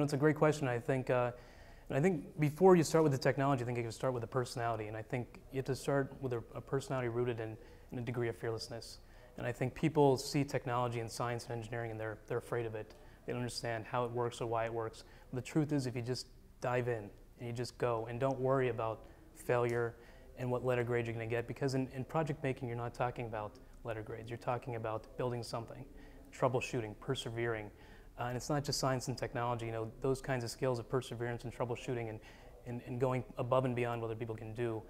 it's a great question. And I think before you start with the technology, I think you have to start with the personality. And I think you have to start with a personality rooted in a degree of fearlessness. And I think people see technology and science and engineering and they're afraid of it. They don't understand how it works or why it works. But the truth is, if you just dive in and you just go and don't worry about failure and what letter grade you're going to get, because in project making, you're not talking about letter grades. You're talking about building something, troubleshooting, persevering. And it's not just science and technology. Those kinds of skills of perseverance and troubleshooting and going above and beyond what other people can do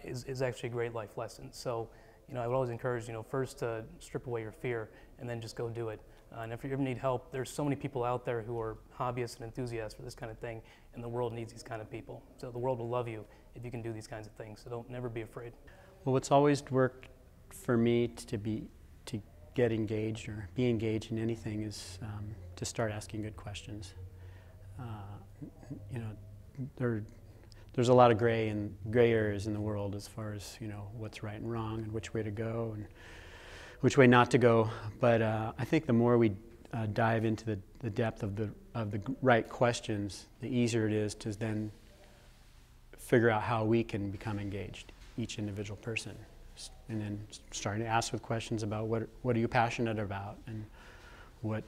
is actually a great life lesson. So, I would always encourage, first to strip away your fear and then just go do it. And if you ever need help, there's so many people out there who are hobbyists and enthusiasts for this kind of thing, and the world needs these kind of people. So the world will love you if you can do these kinds of things. So never be afraid. Well, what's always worked for me to get engaged or be engaged in anything is to start asking good questions. There's a lot of gray areas in the world as far as what's right and wrong and which way to go and which way not to go. But I think the more we dive into the depth of the right questions, the easier it is to then figure out how we can become engaged, each individual person. And then starting to ask with questions about what are you passionate about, and what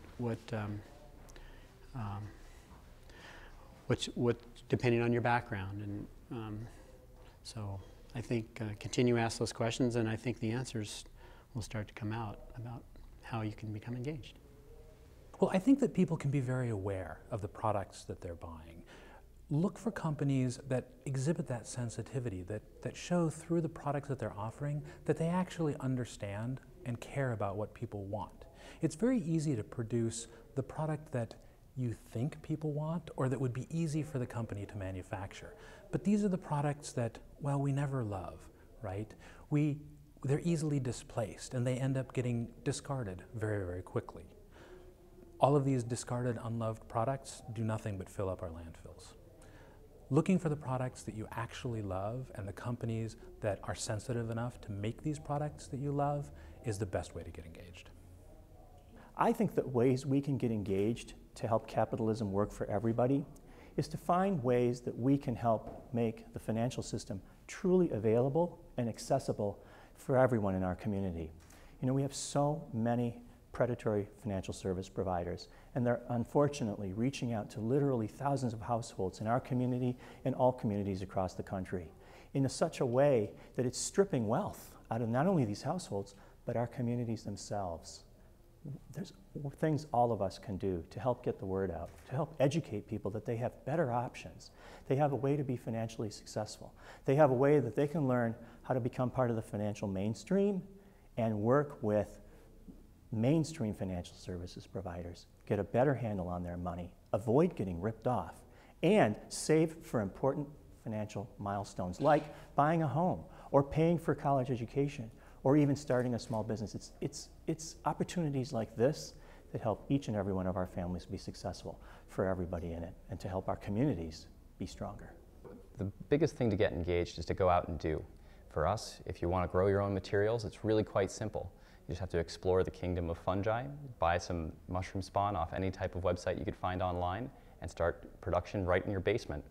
depending on your background. And so I think continue to ask those questions, and I think the answers will start to come out about how you can become engaged. Well, I think that people can be very aware of the products that they're buying. Look for companies that exhibit that sensitivity, that show through the products that they're offering that they actually understand and care about what people want. It's very easy to produce the product that you think people want or that would be easy for the company to manufacture. But these are the products that, well, we never love, right? They're easily displaced and they end up getting discarded very, very quickly. All of these discarded, unloved products do nothing but fill up our landfills. Looking for the products that you actually love and the companies that are sensitive enough to make these products that you love is the best way to get engaged. I think that ways we can get engaged to help capitalism work for everybody is to find ways that we can help make the financial system truly available and accessible for everyone in our community. We have so many predatory financial service providers, and they're unfortunately reaching out to literally thousands of households in our community and all communities across the country in such a way that it's stripping wealth out of not only these households, but our communities themselves. There's things all of us can do to help get the word out, to help educate people that they have better options. They have a way to be financially successful. They have a way that they can learn how to become part of the financial mainstream and work with mainstream financial services providers, get a better handle on their money, avoid getting ripped off, and save for important financial milestones like buying a home or paying for college education or even starting a small business. It's opportunities like this that help each and every one of our families be successful for everybody in it and to help our communities be stronger. The biggest thing to get engaged is to go out and do. For us, if you want to grow your own materials, it's really quite simple. You just have to explore the kingdom of fungi, buy some mushroom spawn off any type of website you could find online, and start production right in your basement.